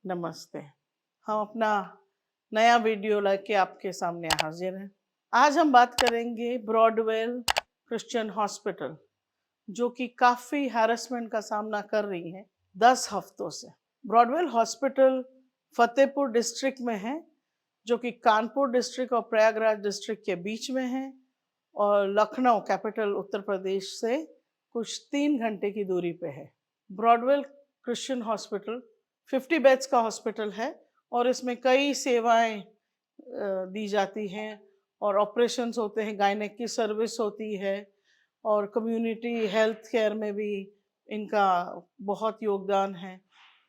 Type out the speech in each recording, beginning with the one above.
नमस्ते। हम अपना नया वीडियो लेके आपके सामने हाजिर हैं। आज हम बात करेंगे ब्रॉडवेल क्रिश्चियन हॉस्पिटल, जो कि काफ़ी हैरेसमेंट का सामना कर रही है 10 हफ्तों से। ब्रॉडवेल हॉस्पिटल फतेहपुर डिस्ट्रिक्ट में है, जो कि कानपुर डिस्ट्रिक्ट और प्रयागराज डिस्ट्रिक्ट के बीच में है और लखनऊ कैपिटल उत्तर प्रदेश से कुछ 3 घंटे की दूरी पे है। ब्रॉडवेल क्रिश्चियन हॉस्पिटल 50 बेड्स का हॉस्पिटल है और इसमें कई सेवाएं दी जाती हैं और ऑपरेशंस होते हैं, गायनेक की सर्विस होती है और कम्युनिटी हेल्थ केयर में भी इनका बहुत योगदान है।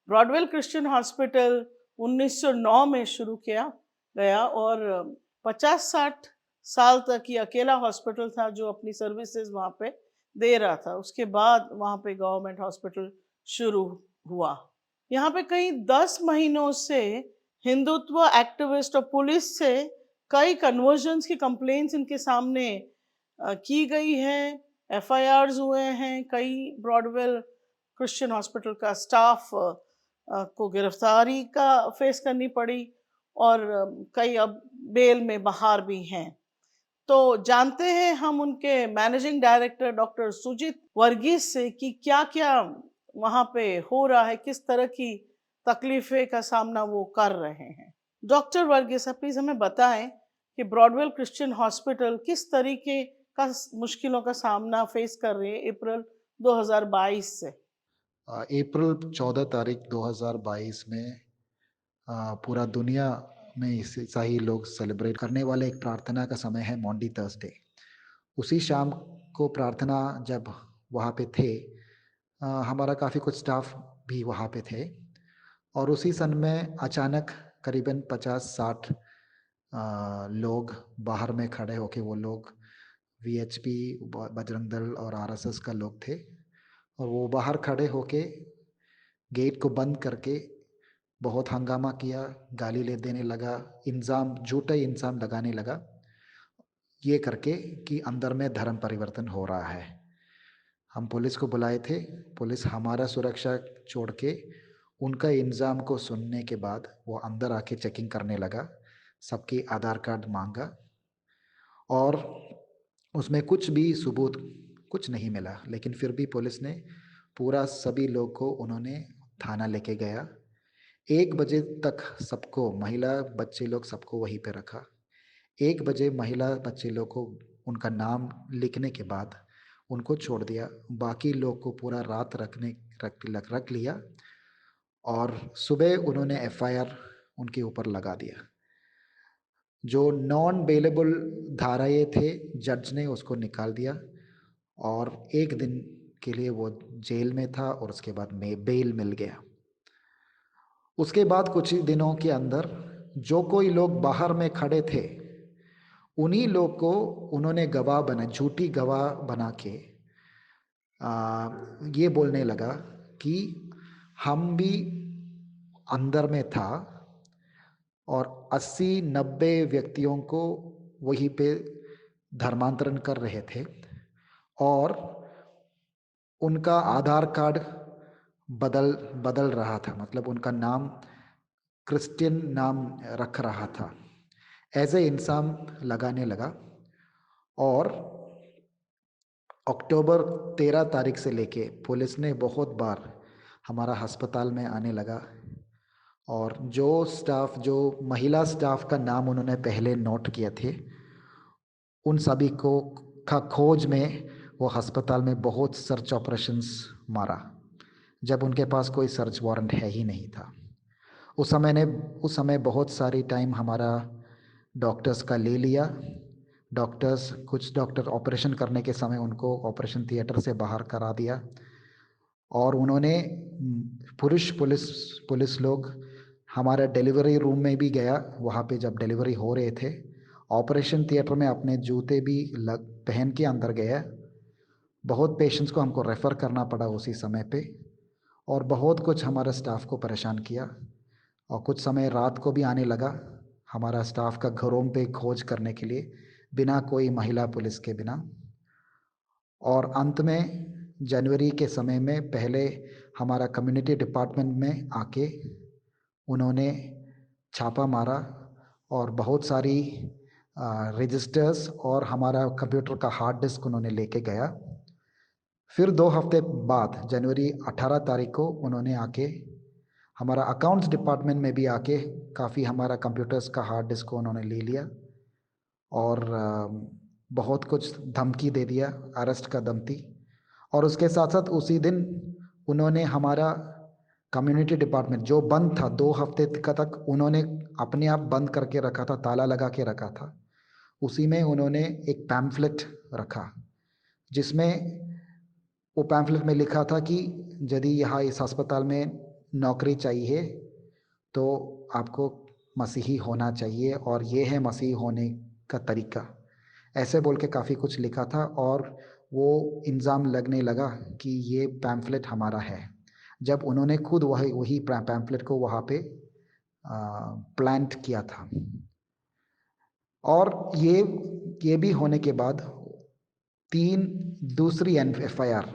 ब्रॉडवेल क्रिश्चियन हॉस्पिटल 1909 में शुरू किया गया और 50-60 साल तक ये अकेला हॉस्पिटल था जो अपनी सर्विसेज वहाँ पे दे रहा था। उसके बाद वहाँ पे गवर्नमेंट हॉस्पिटल शुरू हुआ। यहाँ पे कई 10 महीनों से हिंदुत्व एक्टिविस्ट और पुलिस से कई कन्वर्जन्स की कंप्लेंट्स इनके सामने की गई है। एफआईआर्स हुए हैं, कई ब्रॉडवेल क्रिश्चियन हॉस्पिटल का स्टाफ को गिरफ्तारी का फेस करनी पड़ी और कई अब बेल में बाहर भी हैं। तो जानते हैं हम उनके managing director doctor Sujit Varghese से कि क्या-क्या वहाँ पे हो रहा है, किस तरह की तकलीफें का सामना वो कर रहे हैं। डॉक्टर वर्गीस, आप प्लीज हमें बताएं कि ब्रॉडवेल क्रिश्चियन हॉस्पिटल किस तरीके का मुश्किलों का सामना फेस कर रही है अप्रैल 2022 से। अप्रैल 14 तारीख 2022 में पूरा दुनिया में ईसाई लोग सेलिब्रेट करने वाले एक प्रार्थना का समय है, मॉन्डी थर्सडे। उसी शाम को प्रार्थना जब वहाँ पे थे, हमारा काफ़ी कुछ स्टाफ भी वहाँ पे थे और उसी सन में अचानक करीबन 50-60 लोग बाहर में खड़े होके, वो लोग वीएचपी, बजरंग दल और आरएसएस का लोग थे और वो बाहर खड़े होके गेट को बंद करके बहुत हंगामा किया, गाली ले देने लगा, झूठा इल्ज़ाम लगाने लगा, ये करके कि अंदर में धर्म परिवर्तन हो रहा है। हम पुलिस को बुलाए थे, पुलिस हमारा सुरक्षा छोड़ के उनका इल्ज़ाम को सुनने के बाद वो अंदर आके चेकिंग करने लगा, सबके आधार कार्ड माँगा और उसमें कुछ भी सबूत कुछ नहीं मिला, लेकिन फिर भी पुलिस ने पूरा सभी लोग को उन्होंने थाना लेके गया। 1 बजे तक सबको, महिला, बच्चे लोग सबको वहीं पे रखा। 1 बजे महिला बच्चे लोग को उनका नाम लिखने के बाद उनको छोड़ दिया। बाकी लोग को पूरा रात रख लिया और सुबह उन्होंने एफआईआर उनके ऊपर लगा दिया। जो नॉन बेलेबल धाराएँ थे, जज ने उसको निकाल दिया और 1 दिन के लिए वो जेल में था और उसके बाद में बेल मिल गया। उसके बाद कुछ ही दिनों के अंदर जो कोई लोग बाहर में खड़े थे, उन्हीं लोग को उन्होंने झूठी गवाह बना के ये बोलने लगा कि हम भी अंदर में था और 80-90 व्यक्तियों को वहीं पे धर्मांतरण कर रहे थे और उनका आधार कार्ड बदल बदल रहा था, मतलब उनका नाम क्रिश्चियन नाम रख रहा था। ऐसे इल्ज़ाम लगाने लगा और अक्टूबर 13 तारीख से लेके पुलिस ने बहुत बार हमारा अस्पताल में आने लगा और जो महिला स्टाफ का नाम उन्होंने पहले नोट किए थे, उन सभी को का खोज में वो अस्पताल में बहुत सर्च ऑपरेशंस मारा, जब उनके पास कोई सर्च वारंट है ही नहीं था। उस समय बहुत सारी टाइम हमारा डॉक्टर्स का ले लिया। कुछ डॉक्टर ऑपरेशन करने के समय उनको ऑपरेशन थिएटर से बाहर करा दिया और उन्होंने पुरुष पुलिस लोग हमारे डिलीवरी रूम में भी गया। वहाँ पे जब डिलीवरी हो रहे थे, ऑपरेशन थिएटर में अपने जूते भी पहन के अंदर गया। बहुत पेशेंट्स को हमको रेफ़र करना पड़ा उसी समय पे और बहुत कुछ हमारे स्टाफ को परेशान किया और कुछ समय रात को भी आने लगा हमारा स्टाफ का घरों पे खोज करने के लिए, बिना कोई महिला पुलिस के बिना। और अंत में जनवरी के समय में पहले हमारा कम्युनिटी डिपार्टमेंट में आके उन्होंने छापा मारा और बहुत सारी रजिस्टर्स और हमारा कंप्यूटर का हार्ड डिस्क उन्होंने लेके गया। फिर 2 हफ्ते बाद जनवरी 18 तारीख को उन्होंने आके हमारा अकाउंट्स डिपार्टमेंट में भी आके काफ़ी हमारा कंप्यूटर्स का हार्ड डिस्क को उन्होंने ले लिया और बहुत कुछ धमकी दे दिया, अरेस्ट का धमकी। और उसके साथ-साथ उसी दिन उन्होंने हमारा कम्युनिटी डिपार्टमेंट जो बंद था 2 हफ्ते का तक उन्होंने अपने आप बंद करके रखा था, ताला लगा के रखा था। उसी में उन्होंने एक पैम्फलेट रखा, जिसमें वो पैम्फलेट में लिखा था कि यदि यहाँ इस अस्पताल में नौकरी चाहिए, तो आपको मसीही होना चाहिए और ये है मसीही होने का तरीका। ऐसे बोल के काफ़ी कुछ लिखा था और वो इल्ज़ाम लगने लगा कि ये पैम्फलेट हमारा है। जब उन्होंने खुद वही पैम्फलेट को वहाँ पे प्लांट किया था। और ये भी होने के बाद 3 दूसरी एफआईआर,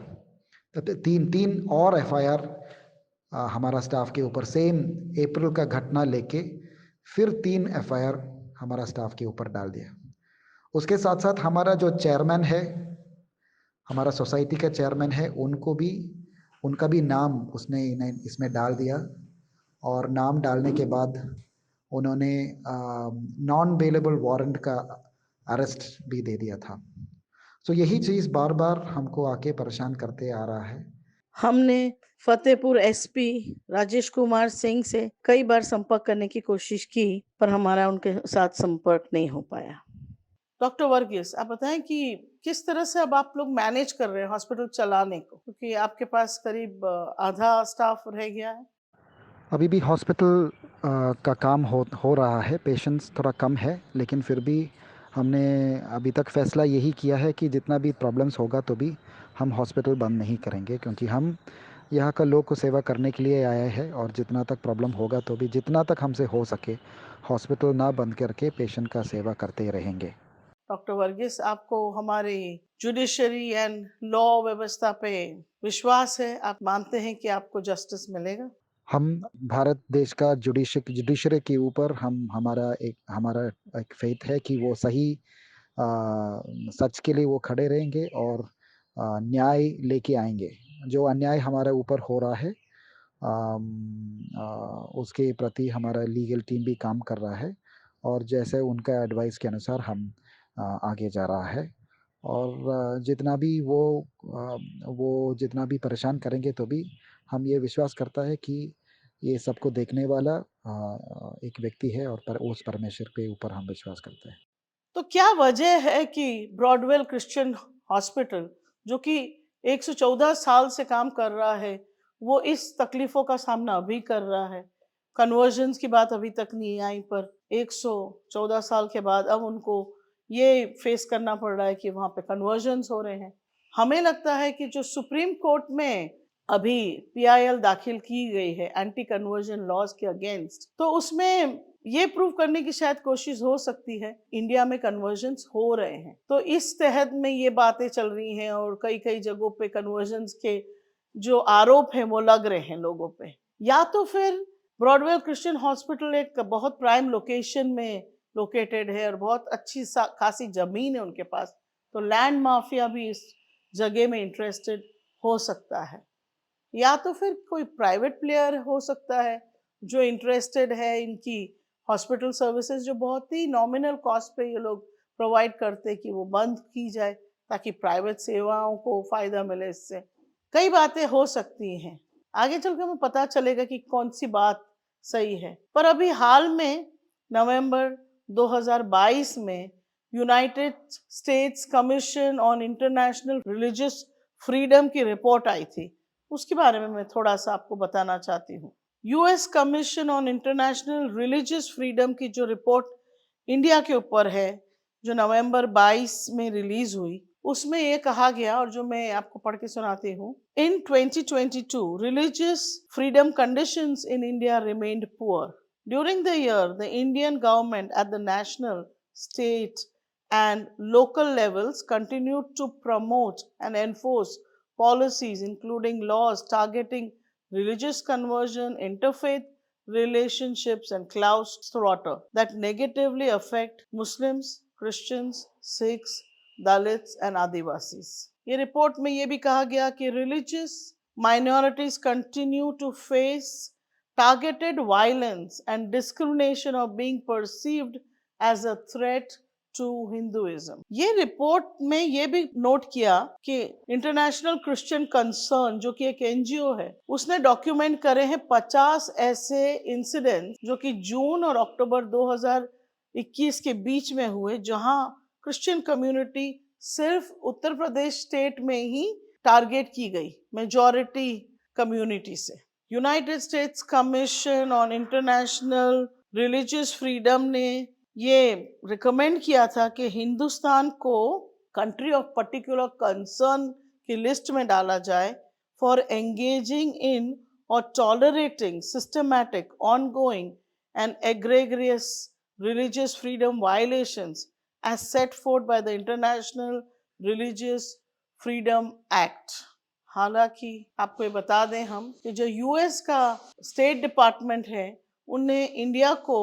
तीन और एफआईआर हमारा स्टाफ के ऊपर सेम अप्रैल का घटना लेके फिर 3 एफआईआर हमारा स्टाफ के ऊपर डाल दिया। उसके साथ साथ हमारा जो चेयरमैन है, हमारा सोसाइटी का चेयरमैन है, उनका भी नाम उसने इसमें डाल दिया और नाम डालने के बाद उन्होंने नॉन बेलेबल वारंट का अरेस्ट भी दे दिया था। सो यही चीज़ बार बार हमको आके परेशान करते आ रहा है। हमने फतेहपुर एसपी राजेश कुमार सिंह से कई बार संपर्क करने की कोशिश की, पर हमारा उनके साथ संपर्क नहीं हो पाया। डॉक्टर वर्गीस, आप बताएं कि किस तरह से अब आप लोग मैनेज कर रहे हैं हॉस्पिटल चलाने को, क्योंकि आपके पास करीब आधा स्टाफ रह गया है। अभी भी हॉस्पिटल का काम हो रहा है, पेशेंट्स थोड़ा कम है, लेकिन फिर भी हमने अभी तक फैसला यही किया है कि जितना भी प्रॉब्लम्स होगा तो भी हम हॉस्पिटल बंद नहीं करेंगे, क्योंकि हम यहाँ का लोग को सेवा करने के लिए आए हैं और जितना तक प्रॉब्लम होगा तो भी जितना तक हमसे हो सके हॉस्पिटल ना बंद करके पेशेंट का सेवा करते रहेंगे। डॉक्टर वर्गीस, आपको हमारी जुडिशरी एंड लॉ व्यवस्था पे विश्वास है? आप मानते हैं कि आपको जस्टिस मिलेगा? हम भारत देश का जुडिशरी के ऊपर हमारा एक फेथ है कि वो सही सच के लिए वो खड़े रहेंगे और न्याय लेके आएंगे। जो अन्याय हमारे ऊपर हो रहा है उसके प्रति हमारा लीगल टीम भी काम कर रहा है और जैसे उनका एडवाइस के अनुसार हम आगे जा रहा है। और जितना भी वो जितना भी परेशान करेंगे तो भी हम ये विश्वास करता है कि ये सबको देखने वाला एक व्यक्ति है और उस परमेश्वर के ऊपर हम विश्वास करते हैं। तो क्या वजह है कि ब्रॉडवेल क्रिश्चियन हॉस्पिटल, जो कि 114 साल से काम कर रहा है, वो इस तकलीफों का सामना अभी कर रहा है? कन्वर्जन्स की बात अभी तक नहीं आई, पर 114 साल के बाद अब उनको ये फेस करना पड़ रहा है कि वहाँ पे कन्वर्जन्स हो रहे हैं। हमें लगता है कि जो सुप्रीम कोर्ट में अभी पीआईएल दाखिल की गई है एंटी कन्वर्जन लॉज के अगेंस्ट, तो उसमें ये प्रूव करने की शायद कोशिश हो सकती है इंडिया में कन्वर्जन्स हो रहे हैं। तो इस तहत में ये बातें चल रही हैं और कई कई जगहों पे कन्वर्जन्स के जो आरोप हैं वो लग रहे हैं लोगों पे। या तो फिर ब्रॉडवेल क्रिश्चियन हॉस्पिटल एक बहुत प्राइम लोकेशन में लोकेटेड है और बहुत अच्छी खासी जमीन है उनके पास, तो लैंड माफिया भी इस जगह में इंटरेस्टेड हो सकता है। या तो फिर कोई प्राइवेट प्लेयर हो सकता है जो इंटरेस्टेड है इनकी हॉस्पिटल सर्विसेज, जो बहुत ही नॉमिनल कॉस्ट पे ये लोग प्रोवाइड करते, कि वो बंद की जाए ताकि प्राइवेट सेवाओं को फायदा मिले इससे। कई बातें हो सकती हैं, आगे चल के हमें पता चलेगा कि कौन सी बात सही है। पर अभी हाल में नवंबर 2022 में United States Commission on International Religious freedom की रिपोर्ट आई थी, उसके बारे में मैं थोड़ा सा आपको बताना चाहती हूँ। US commission on International Religious freedom की जो रिपोर्ट इंडिया के ऊपर है, जो नवंबर 22 में रिलीज हुई, उसमें ये कहा गया, और जो मैं आपको पढ़ के सुनाती हूँ। इन 2022 religious freedom conditions in India remained poor. During the year, the Indian government at the national, state, and local levels continued to promote and enforce policies including laws targeting religious conversion, interfaith relationships, and class strata that negatively affect Muslims, Christians, Sikhs, Dalits, and Adivasis. ये report में ये भी कहा गया कि religious minorities continue to face targeted violence and discrimination of being perceived as a threat to Hinduism. ये report में ये भी नोट किया कि इंटरनेशनल क्रिश्चियन कंसर्न जो कि एक एनजीओ है, उसने डॉक्यूमेंट करे हैं 50 ऐसे इंसिडेंट जो कि जून और अक्टूबर 2021 के बीच में हुए, जहां क्रिश्चियन कम्युनिटी सिर्फ उत्तर प्रदेश स्टेट में ही टारगेट की गई मेजॉरिटी कम्युनिटी से। United States Commission on International Religious Freedom ने ये रिकमेंड किया था कि हिंदुस्तान को कंट्री ऑफ पर्टिकुलर कंसर्न की लिस्ट में डाला जाए for engaging in or tolerating systematic, ongoing and egregious religious freedom violations as set forth by the International Religious Freedom Act। हालांकि आपको ये बता दें हम कि जो यूएस का स्टेट डिपार्टमेंट है, उनने इंडिया को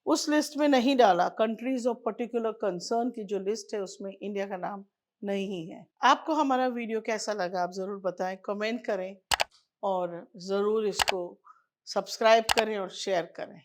उस लिस्ट में नहीं डाला। कंट्रीज ऑफ पर्टिकुलर कंसर्न की जो लिस्ट है उसमें इंडिया का नाम नहीं है। आपको हमारा वीडियो कैसा लगा आप ज़रूर बताएं, कमेंट करें और ज़रूर इसको सब्सक्राइब करें और शेयर करें।